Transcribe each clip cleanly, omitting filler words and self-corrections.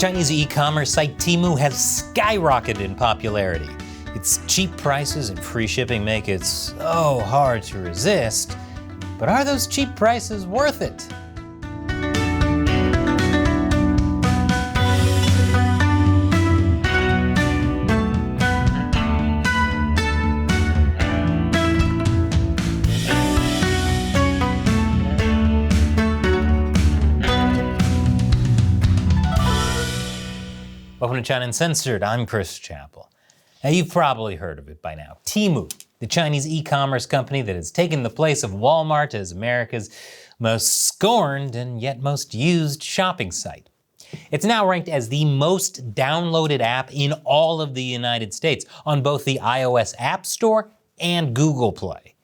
Chinese e-commerce site Temu has skyrocketed in popularity. Its cheap prices and free shipping make it so hard to resist. But are those cheap prices worth it? Welcome to China Uncensored. I'm Chris Chappell. Now, you've probably heard of it by now. Temu, the Chinese e-commerce company that has taken the place of Walmart as America's most scorned and yet most used shopping site. It's now ranked as the most downloaded app in all of the United States on both the iOS App Store and Google Play.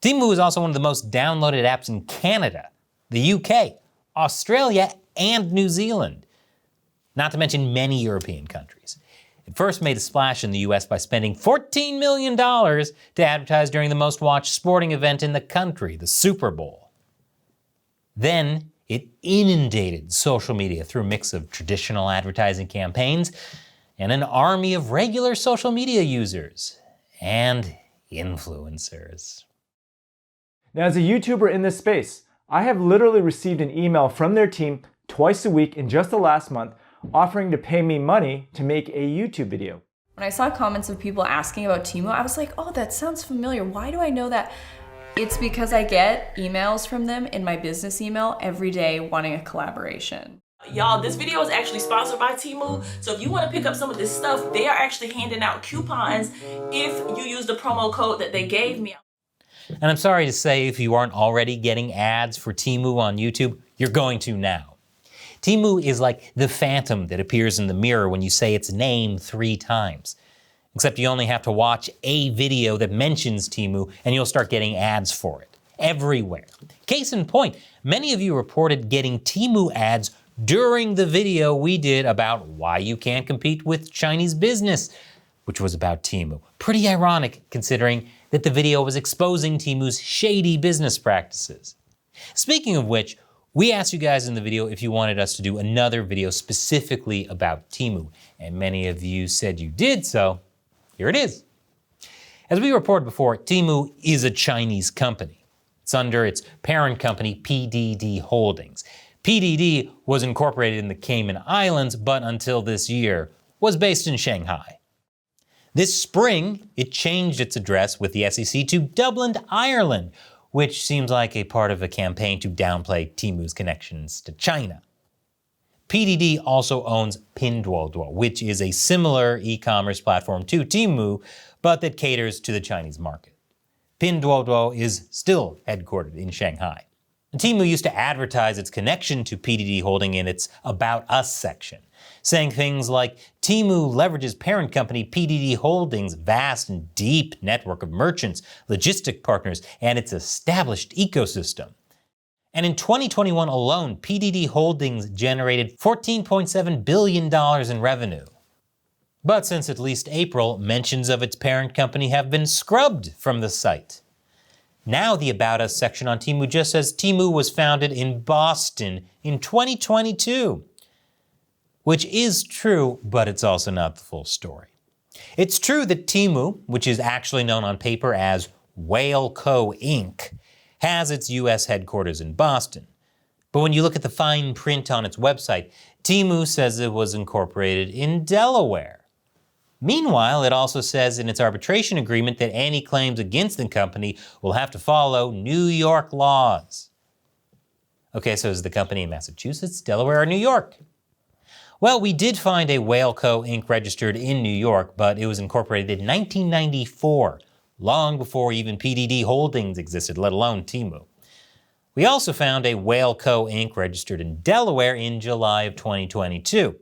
Temu is also one of the most downloaded apps in Canada, the UK, Australia, and New Zealand. Not to mention many European countries. It first made a splash in the US by spending $14 million to advertise during the most watched sporting event in the country, the Super Bowl. Then it inundated social media through a mix of traditional advertising campaigns and an army of regular social media users and influencers. Now, as a YouTuber in this space, I have literally received an email from their team twice a week in just the last month offering to pay me money to make a YouTube video. When I saw comments of people asking about Temu, I was like, oh, that sounds familiar. Why do I know that? It's because I get emails from them in my business email every day wanting a collaboration. Y'all, this video is actually sponsored by Temu, so if you want to pick up some of this stuff, they are actually handing out coupons if you use the promo code that they gave me. And I'm sorry to say, if you aren't already getting ads for Temu on YouTube, you're going to now. Temu is like the phantom that appears in the mirror when you say its name 3 times. Except you only have to watch a video that mentions Temu and you'll start getting ads for it. Everywhere. Case in point, many of you reported getting Temu ads during the video we did about why you can't compete with Chinese business, which was about Temu. Pretty ironic considering that the video was exposing Temu's shady business practices. Speaking of which, we asked you guys in the video if you wanted us to do another video specifically about Temu, and many of you said you did, so here it is. As we reported before, Temu is a Chinese company. It's under its parent company, PDD Holdings. PDD was incorporated in the Cayman Islands, but until this year was based in Shanghai. This spring, it changed its address with the SEC to Dublin, Ireland, which seems like a part of a campaign to downplay Temu's connections to China. PDD also owns Pinduoduo, which is a similar e-commerce platform to Temu, but that caters to the Chinese market. Pinduoduo is still headquartered in Shanghai. Temu used to advertise its connection to PDD Holding in its About Us section, saying things like, Temu leverages parent company PDD Holdings' vast and deep network of merchants, logistic partners, and its established ecosystem. And in 2021 alone, PDD Holdings generated $14.7 billion in revenue. But since at least April, mentions of its parent company have been scrubbed from the site. Now the About Us section on Temu just says Temu was founded in Boston in 2022. Which is true, but it's also not the full story. It's true that Temu, which is actually known on paper as Whale Co. Inc., has its US headquarters in Boston. But when you look at the fine print on its website, Temu says it was incorporated in Delaware. Meanwhile, it also says in its arbitration agreement that any claims against the company will have to follow New York laws. Okay, so is the company in Massachusetts, Delaware, or New York? Well, we did find a Whale Co. Inc. registered in New York, but it was incorporated in 1994, long before even PDD Holdings existed, let alone Temu. We also found a Whale Co. Inc. registered in Delaware in July of 2022.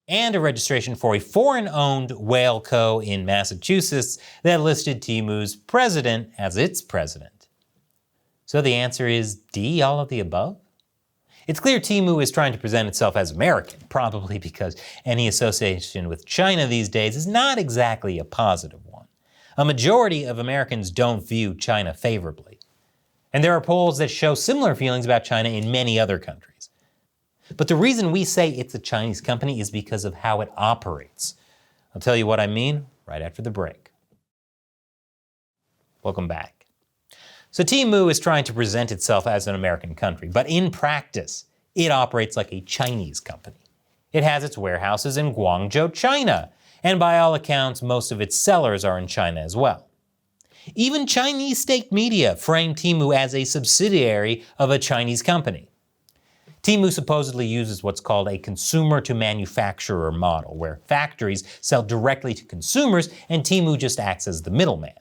And a registration for a foreign-owned Whale Co. in Massachusetts that listed Temu's president as its president. So the answer is D, all of the above? It's clear Temu is trying to present itself as American, probably because any association with China these days is not exactly a positive one. A majority of Americans don't view China favorably. And there are polls that show similar feelings about China in many other countries. But the reason we say it's a Chinese company is because of how it operates. I'll tell you what I mean right after the break. Welcome back. So Temu is trying to present itself as an American country, but in practice, it operates like a Chinese company. It has its warehouses in Guangzhou, China, and by all accounts, most of its sellers are in China as well. Even Chinese state media frame Temu as a subsidiary of a Chinese company. Temu supposedly uses what's called a consumer-to-manufacturer model, where factories sell directly to consumers and Temu just acts as the middleman.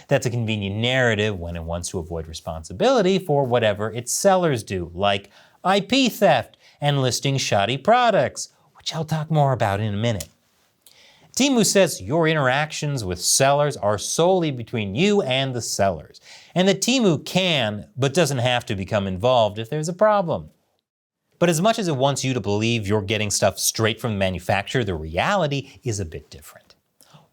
That's a convenient narrative when it wants to avoid responsibility for whatever its sellers do, like IP theft and listing shoddy products, which I'll talk more about in a minute. Temu says your interactions with sellers are solely between you and the sellers, and that Temu can, but doesn't have to become involved if there's a problem. But as much as it wants you to believe you're getting stuff straight from the manufacturer, the reality is a bit different.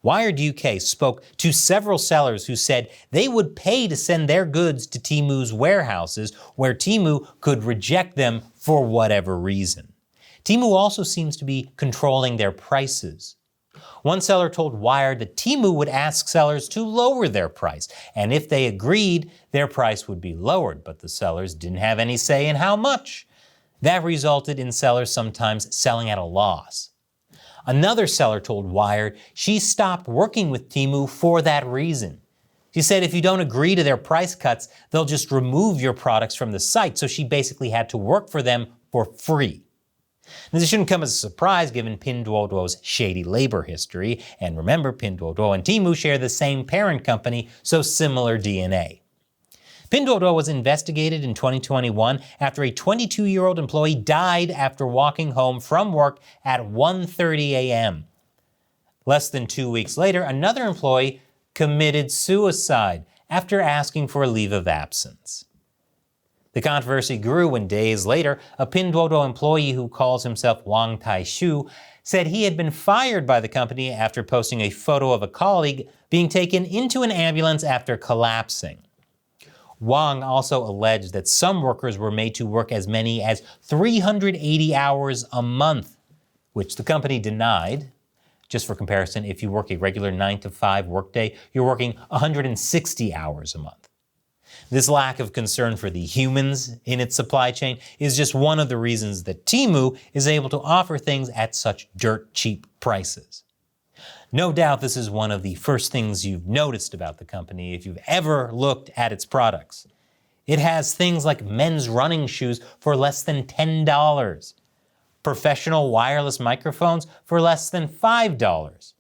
Wired UK spoke to several sellers who said they would pay to send their goods to Temu's warehouses, where Temu could reject them for whatever reason. Temu also seems to be controlling their prices. One seller told Wired that Temu would ask sellers to lower their price, and if they agreed, their price would be lowered, but the sellers didn't have any say in how much. That resulted in sellers sometimes selling at a loss. Another seller told Wired she stopped working with Temu for that reason. She said if you don't agree to their price cuts, they'll just remove your products from the site, so she basically had to work for them for free. Now, this shouldn't come as a surprise given Pinduoduo's shady labor history, and remember, Pinduoduo and Temu share the same parent company, so similar DNA. Pinduoduo was investigated in 2021 after a 22-year-old employee died after walking home from work at 1:30 a.m. Less than 2 weeks later, another employee committed suicide after asking for a leave of absence. The controversy grew when days later, a Pinduoduo employee who calls himself Wang Taishu said he had been fired by the company after posting a photo of a colleague being taken into an ambulance after collapsing. Wang also alleged that some workers were made to work as many as 380 hours a month, which the company denied. Just for comparison, if you work a regular 9-to-5 workday, you're working 160 hours a month. This lack of concern for the humans in its supply chain is just one of the reasons that Temu is able to offer things at such dirt cheap prices. No doubt this is one of the first things you've noticed about the company if you've ever looked at its products. It has things like men's running shoes for less than $10, professional wireless microphones for less than $5,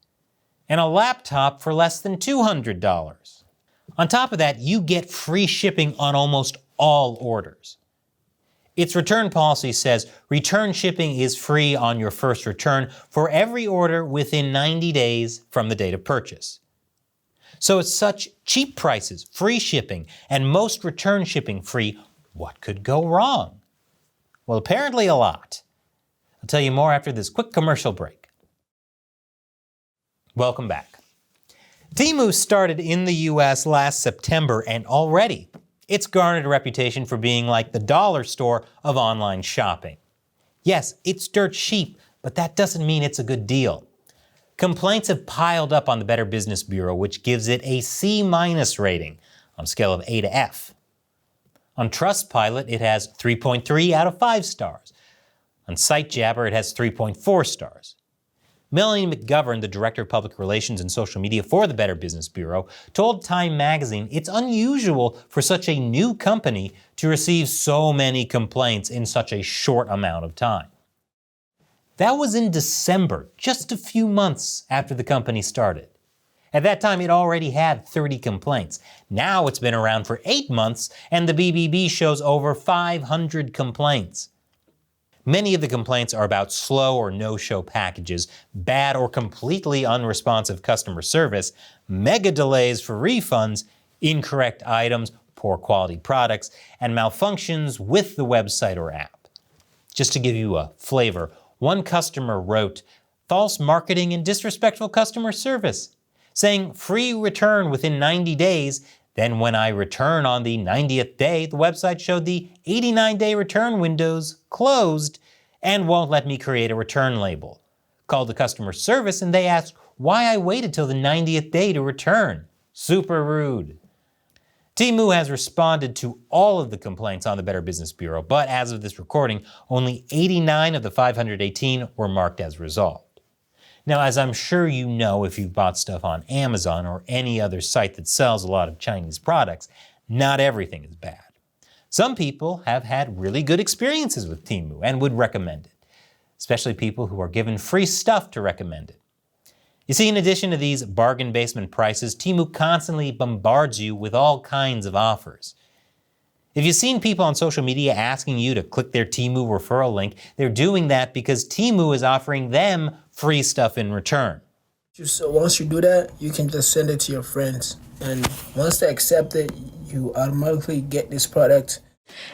and a laptop for less than $200. On top of that, you get free shipping on almost all orders. Its return policy says return shipping is free on your first return for every order within 90 days from the date of purchase. So at such cheap prices, free shipping, and most return shipping free, what could go wrong? Well, apparently a lot. I'll tell you more after this quick commercial break. Welcome back. Temu started in the US last September, and already it's garnered a reputation for being like the dollar store of online shopping. Yes, it's dirt cheap, but that doesn't mean it's a good deal. Complaints have piled up on the Better Business Bureau, which gives it a C- rating on a scale of A to F. On Trustpilot, it has 3.3 out of 5 stars. On SiteJabber, it has 3.4 stars. Melanie McGovern, the Director of Public Relations and Social Media for the Better Business Bureau, told Time Magazine it's unusual for such a new company to receive so many complaints in such a short amount of time. That was in December, just a few months after the company started. At that time, it already had 30 complaints. Now it's been around for 8 months, and the BBB shows over 500 complaints. Many of the complaints are about slow or no-show packages, bad or completely unresponsive customer service, mega delays for refunds, incorrect items, poor quality products, and malfunctions with the website or app. Just to give you a flavor, one customer wrote, "False marketing and disrespectful customer service," saying free return within 90 days, Then when I return on the 90th day, the website showed the 89-day return windows closed and won't let me create a return label. Called the customer service and they asked why I waited till the 90th day to return. Super rude. Temu has responded to all of the complaints on the Better Business Bureau, but as of this recording, only 89 of the 518 were marked as resolved. Now, as I'm sure you know if you've bought stuff on Amazon or any other site that sells a lot of Chinese products, not everything is bad. Some people have had really good experiences with Temu and would recommend it, especially people who are given free stuff to recommend it. You see, in addition to these bargain basement prices, Temu constantly bombards you with all kinds of offers. If you've seen people on social media asking you to click their Temu referral link, they're doing that because Temu is offering them free stuff in return. So once you do that, you can just send it to your friends. And once they accept it, you automatically get this product.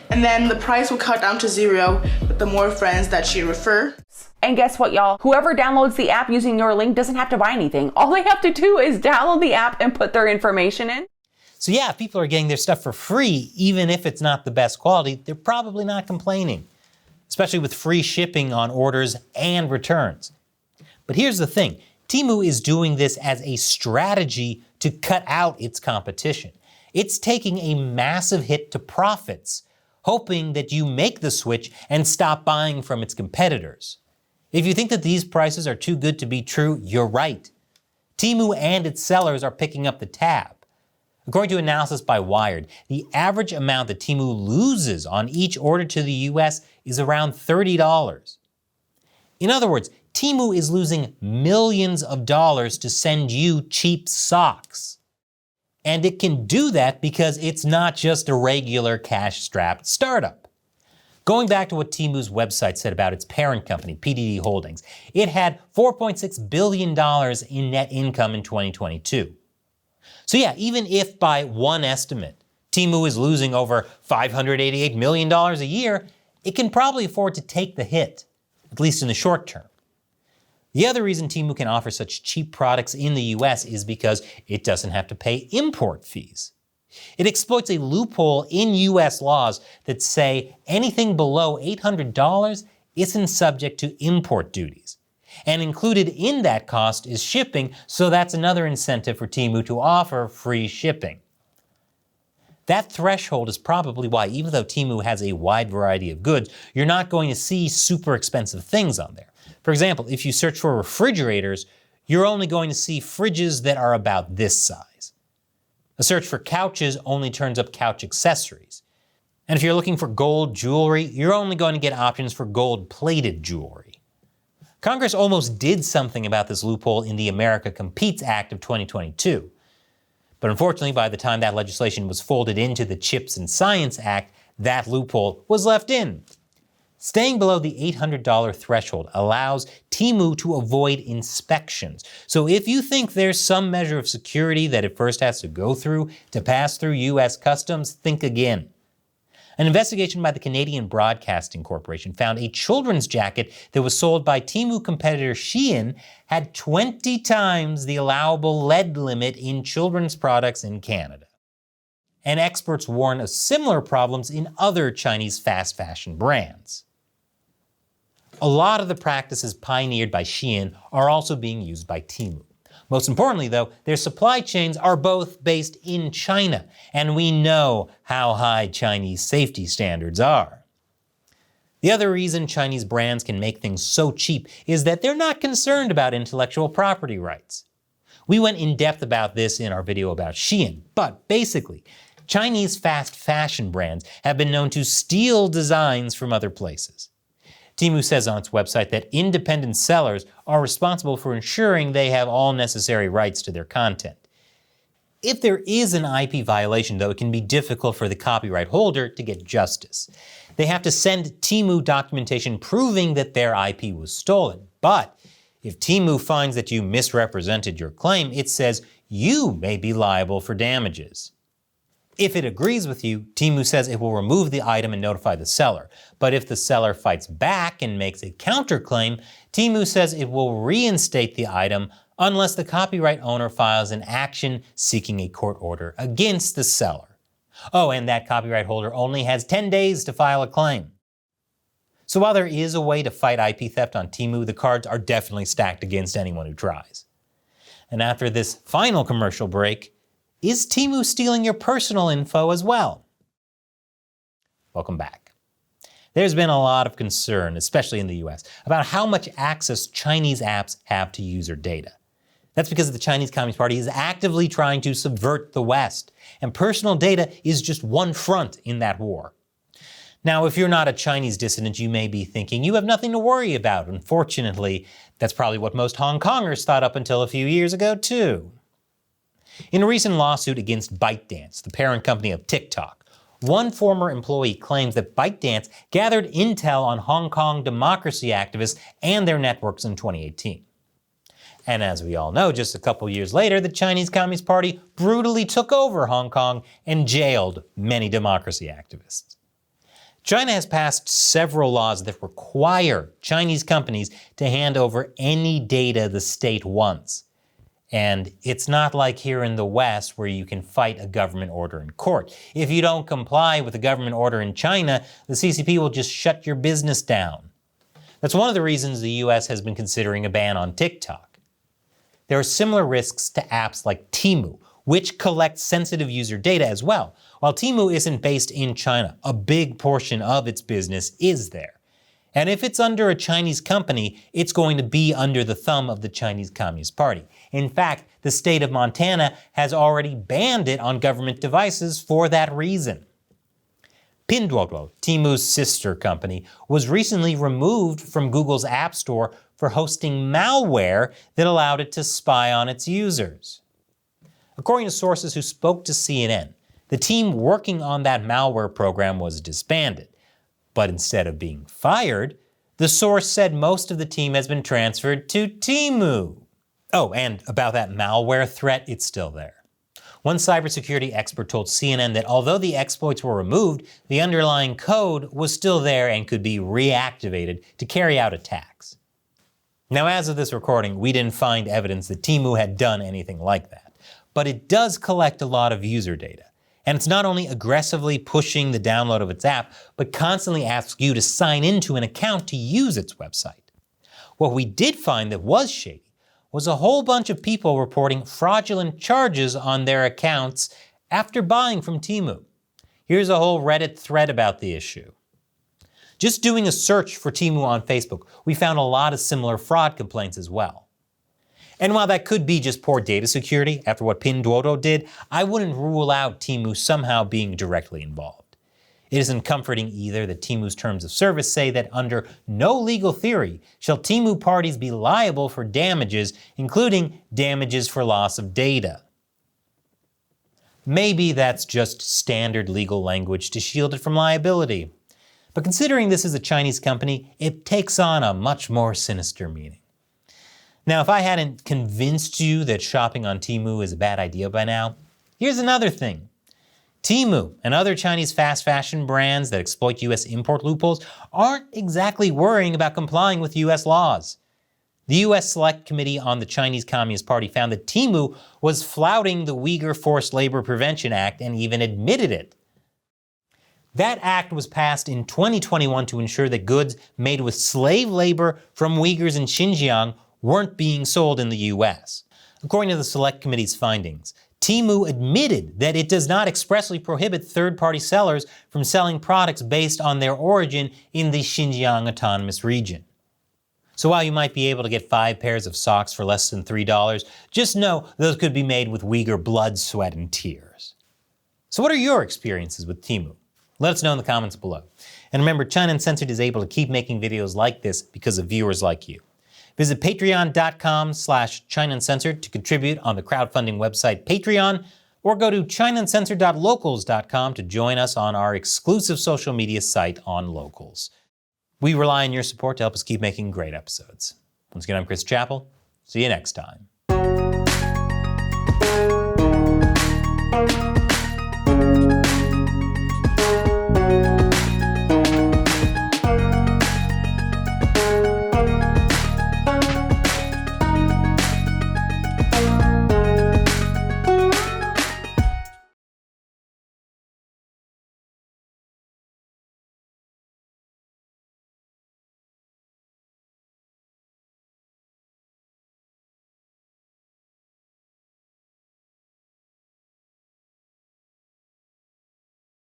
And then the price will cut down to zero with the more friends that you refer. And guess what, y'all? Whoever downloads the app using your link doesn't have to buy anything. All they have to do is download the app and put their information in. So yeah, if people are getting their stuff for free, even if it's not the best quality, they're probably not complaining, especially with free shipping on orders and returns. But here's the thing, Temu is doing this as a strategy to cut out its competition. It's taking a massive hit to profits, hoping that you make the switch and stop buying from its competitors. If you think that these prices are too good to be true, you're right. Temu and its sellers are picking up the tab. According to analysis by Wired, the average amount that Temu loses on each order to the US is around $30. In other words, Temu is losing millions of dollars to send you cheap socks. And it can do that because it's not just a regular cash-strapped startup. Going back to what Temu's website said about its parent company, PDD Holdings, it had $4.6 billion in net income in 2022. So yeah, even if by one estimate, Temu is losing over $588 million a year, it can probably afford to take the hit, at least in the short term. The other reason Temu can offer such cheap products in the US is because it doesn't have to pay import fees. It exploits a loophole in US laws that say anything below $800 isn't subject to import duties. And included in that cost is shipping, so that's another incentive for Temu to offer free shipping. That threshold is probably why, even though Temu has a wide variety of goods, you're not going to see super expensive things on there. For example, if you search for refrigerators, you're only going to see fridges that are about this size. A search for couches only turns up couch accessories. And if you're looking for gold jewelry, you're only going to get options for gold-plated jewelry. Congress almost did something about this loophole in the America Competes Act of 2022. But unfortunately, by the time that legislation was folded into the CHIPS and Science Act, that loophole was left in. Staying below the $800 threshold allows Temu to avoid inspections. So if you think there's some measure of security that it first has to go through to pass through US customs, think again. An investigation by the Canadian Broadcasting Corporation found a children's jacket that was sold by Temu competitor Shein had 20 times the allowable lead limit in children's products in Canada. And experts warn of similar problems in other Chinese fast fashion brands. A lot of the practices pioneered by Shein are also being used by Temu. Most importantly, though, their supply chains are both based in China, and we know how high Chinese safety standards are. The other reason Chinese brands can make things so cheap is that they're not concerned about intellectual property rights. We went in depth about this in our video about Shein, but basically, Chinese fast fashion brands have been known to steal designs from other places. Temu says on its website that independent sellers are responsible for ensuring they have all necessary rights to their content. If there is an IP violation, though, it can be difficult for the copyright holder to get justice. They have to send Temu documentation proving that their IP was stolen. But if Temu finds that you misrepresented your claim, it says you may be liable for damages. If it agrees with you, Temu says it will remove the item and notify the seller. But if the seller fights back and makes a counterclaim, Temu says it will reinstate the item unless the copyright owner files an action seeking a court order against the seller. Oh, and that copyright holder only has 10 days to file a claim. So while there is a way to fight IP theft on Temu, the cards are definitely stacked against anyone who tries. And after this final commercial break, is Temu stealing your personal info as well? Welcome back. There's been a lot of concern, especially in the US, about how much access Chinese apps have to user data. That's because the Chinese Communist Party is actively trying to subvert the West, and personal data is just one front in that war. Now, if you're not a Chinese dissident, you may be thinking you have nothing to worry about. Unfortunately, that's probably what most Hong Kongers thought up until a few years ago, too. In a recent lawsuit against ByteDance, the parent company of TikTok, one former employee claims that ByteDance gathered intel on Hong Kong democracy activists and their networks in 2018. And as we all know, just a couple years later, the Chinese Communist Party brutally took over Hong Kong and jailed many democracy activists. China has passed several laws that require Chinese companies to hand over any data the state wants. And it's not like here in the West where you can fight a government order in court. If you don't comply with a government order in China, the CCP will just shut your business down. That's one of the reasons the US has been considering a ban on TikTok. There are similar risks to apps like Temu, which collect sensitive user data as well. While Temu isn't based in China, a big portion of its business is there. And if it's under a Chinese company, it's going to be under the thumb of the Chinese Communist Party. In fact, the state of Montana has already banned it on government devices for that reason. Pinduoduo, Temu's sister company, was recently removed from Google's App Store for hosting malware that allowed it to spy on its users. According to sources who spoke to CNN, the team working on that malware program was disbanded. But instead of being fired, the source said most of the team has been transferred to Temu. Oh, and about that malware threat, it's still there. One cybersecurity expert told CNN that although the exploits were removed, the underlying code was still there and could be reactivated to carry out attacks. Now, as of this recording, we didn't find evidence that Temu had done anything like that. But it does collect a lot of user data. And it's not only aggressively pushing the download of its app, but constantly asks you to sign into an account to use its website. What we did find that was shady was a whole bunch of people reporting fraudulent charges on their accounts after buying from Temu. Here's a whole Reddit thread about the issue. Just doing a search for Temu on Facebook, we found a lot of similar fraud complaints as well. And while that could be just poor data security after what Pinduoduo did, I wouldn't rule out Temu somehow being directly involved. It isn't comforting either that Temu's terms of service say that under no legal theory shall Temu parties be liable for damages, including damages for loss of data. Maybe that's just standard legal language to shield it from liability. But considering this is a Chinese company, it takes on a much more sinister meaning. Now, if I hadn't convinced you that shopping on Temu is a bad idea by now, here's another thing. Temu and other Chinese fast fashion brands that exploit US import loopholes aren't exactly worrying about complying with US laws. The US Select Committee on the Chinese Communist Party found that Temu was flouting the Uyghur Forced Labor Prevention Act and even admitted it. That act was passed in 2021 to ensure that goods made with slave labor from Uyghurs in Xinjiang weren't being sold in the US. According to the Select Committee's findings, Temu admitted that it does not expressly prohibit third-party sellers from selling products based on their origin in the Xinjiang Autonomous Region. So while you might be able to get 5 pairs of socks for less than $3, just know those could be made with Uyghur blood, sweat, and tears. So what are your experiences with Temu? Let us know in the comments below. And remember, China Uncensored is able to keep making videos like this because of viewers like you. Visit patreon.com/China Uncensored to contribute on the crowdfunding website Patreon, or go to ChinaUncensored.locals.com to join us on our exclusive social media site on Locals. We rely on your support to help us keep making great episodes. Once again, I'm Chris Chappell. See you next time.